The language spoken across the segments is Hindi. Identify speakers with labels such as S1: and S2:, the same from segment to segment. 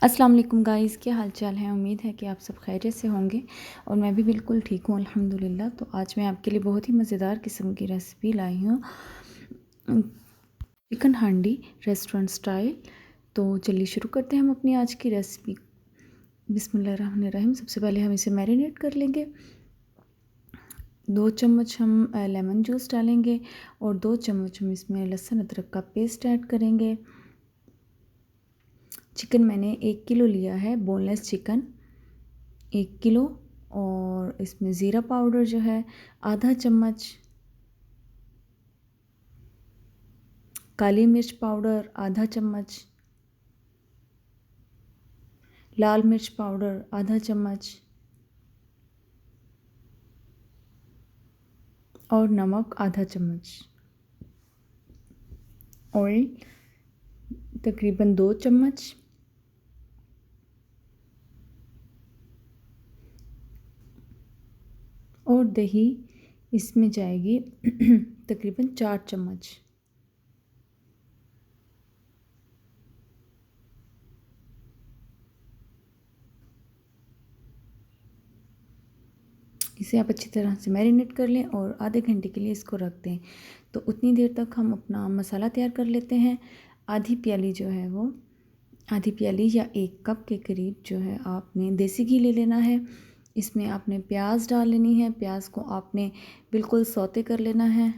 S1: अस्सलाम वालेकुम गाइस, क्या हाल चाल है। उम्मीद है कि आप सब खैरियत से होंगे और मैं भी बिल्कुल ठीक हूँ अल्हम्दुलिल्लाह। तो आज मैं आपके लिए बहुत ही मज़ेदार किस्म की रेसिपी लाई हूँ, चिकन हांडी रेस्टोरेंट स्टाइल। तो चलिए शुरू करते हैं हम अपनी आज की रेसिपी। बिस्मिल्लाहिर्रहमानिर्रहीम। सबसे पहले हम इसे मैरिनेट कर लेंगे। 2 चम्मच हम लेमन जूस डालेंगे और 2 चम्मच हम इसमें लहसुन अदरक का पेस्ट ऐड करेंगे। चिकन मैंने 1 किलो लिया है, बोनलेस चिकन 1 किलो। और इसमें ज़ीरा पाउडर जो है आधा चम्मच, काली मिर्च पाउडर आधा चम्मच, लाल मिर्च पाउडर आधा चम्मच और नमक आधा चम्मच। ऑयल तकरीबन 2 चम्मच और दही इसमें जाएगी तकरीबन 4 चम्मच। इसे आप अच्छी तरह से मैरिनेट कर लें और आधे घंटे के लिए इसको रख दें। तो उतनी देर तक हम अपना मसाला तैयार कर लेते हैं। आधी प्याली जो है वो आधी प्याली या 1 कप के करीब जो है आपने देसी घी ले लेना है। इसमें आपने प्याज डाल लेनी है। प्याज को आपने बिल्कुल सौते कर लेना है।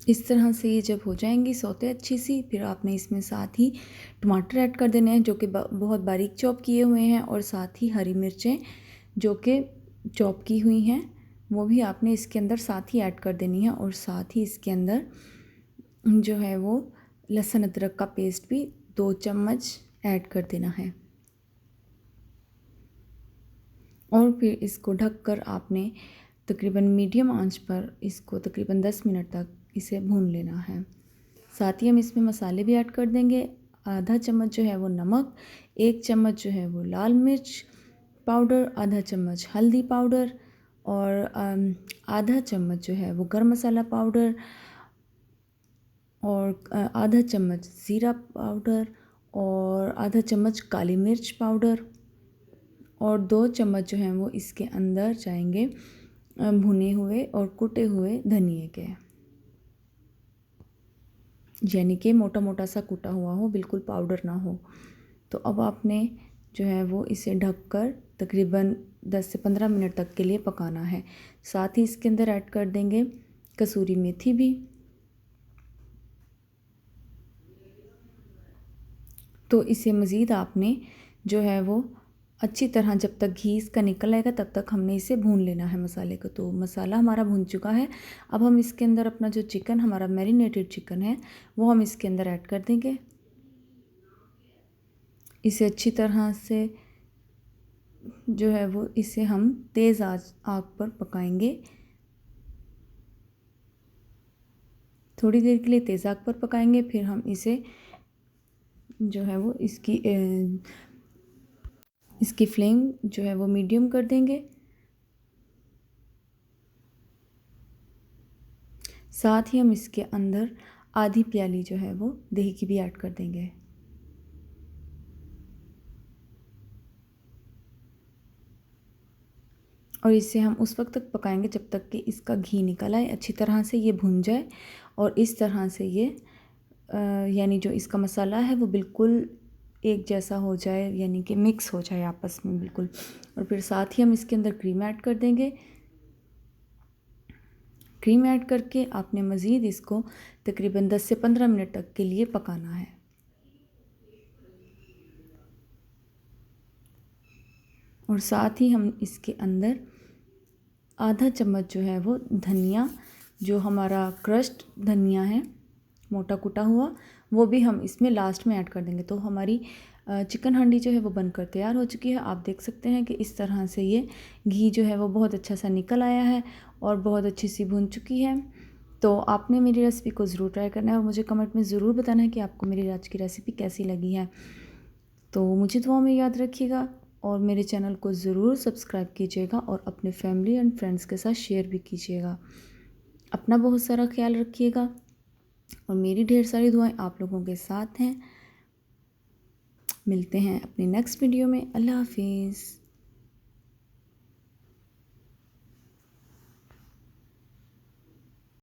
S1: इस तरह से ये जब हो जाएंगी सौते अच्छी सी, फिर आपने इसमें साथ ही टमाटर ऐड कर देने हैं जो कि बहुत बारीक चॉप किए हुए हैं, और साथ ही हरी मिर्चें जो कि चॉप की हुई हैं वो भी आपने इसके अंदर साथ ही ऐड कर देनी है। और साथ ही इसके अंदर जो है वो लहसुन अदरक का पेस्ट भी 2 चम्मच ऐड कर देना है। और फिर इसको ढककर आपने तकरीबन मीडियम आंच पर इसको तकरीबन 10 मिनट तक इसे भून लेना है। साथ ही हम इसमें मसाले भी ऐड कर देंगे। आधा चम्मच जो है वो नमक, 1 चम्मच जो है वो लाल मिर्च पाउडर, आधा चम्मच हल्दी पाउडर और आधा चम्मच जो है वो गरम मसाला पाउडर और आधा चम्मच ज़ीरा पाउडर और आधा चम्मच काली मिर्च पाउडर और 2 चम्मच जो हैं वो इसके अंदर जाएंगे भुने हुए और कुटे हुए धनिए के, यानी कि मोटा मोटा सा कुटा हुआ हो, बिल्कुल पाउडर ना हो। तो अब आपने जो है वो इसे ढककर तकरीबन 10 से 15 मिनट तक के लिए पकाना है। साथ ही इसके अंदर ऐड कर देंगे कसूरी मेथी भी। तो इसे मज़ीद आपने जो है वो अच्छी तरह जब तक घी इसका निकल आएगा तब तक हमने इसे भून लेना है मसाले को। तो मसाला हमारा भून चुका है। अब हम इसके अंदर अपना जो चिकन, हमारा मैरिनेटेड चिकन है, वो हम इसके अंदर ऐड कर देंगे। इसे अच्छी तरह से जो है वो इसे हम तेज़ आग पर पकाएंगे। थोड़ी देर के लिए तेज़ आग पर पकाएंगे। फिर हम इसे जो है वो इसकी फ्लेम जो है वो मीडियम कर देंगे। साथ ही हम इसके अंदर आधी प्याली जो है वो दही की भी ऐड कर देंगे। और इसे हम उस वक्त तक पकाएंगे जब तक कि इसका घी निकल आए, अच्छी तरह से ये भुन जाए और इस तरह से ये यानी जो इसका मसाला है वो बिल्कुल एक जैसा हो जाए, यानी कि मिक्स हो जाए आपस में बिल्कुल। और फिर साथ ही हम इसके अंदर क्रीम ऐड कर देंगे। क्रीम ऐड करके आपने मज़ीद इसको तकरीबन 10 से 15 मिनट तक के लिए पकाना है। और साथ ही हम इसके अंदर आधा चम्मच जो है वो धनिया, जो हमारा क्रश्ड धनिया है मोटा कुटा हुआ, वो भी हम इसमें लास्ट में ऐड कर देंगे। तो हमारी चिकन हांडी जो है वो बनकर तैयार हो चुकी है। आप देख सकते हैं कि इस तरह से ये घी जो है वो बहुत अच्छा सा निकल आया है और बहुत अच्छी सी भुन चुकी है। तो आपने मेरी रेसिपी को ज़रूर ट्राई करना है और मुझे कमेंट में ज़रूर बताना है कि आपको मेरी आज की रेसिपी कैसी लगी है। तो मुझे दुआ में याद रखिएगा और मेरे चैनल को ज़रूर सब्सक्राइब कीजिएगा और अपने फैमिली एंड फ्रेंड्स के साथ शेयर भी कीजिएगा। अपना बहुत सारा ख्याल रखिएगा। और मेरी ढेर सारी दुआएं आप लोगों के साथ हैं। मिलते हैं अपने नेक्स्ट वीडियो में। अल्लाह हाफिज़।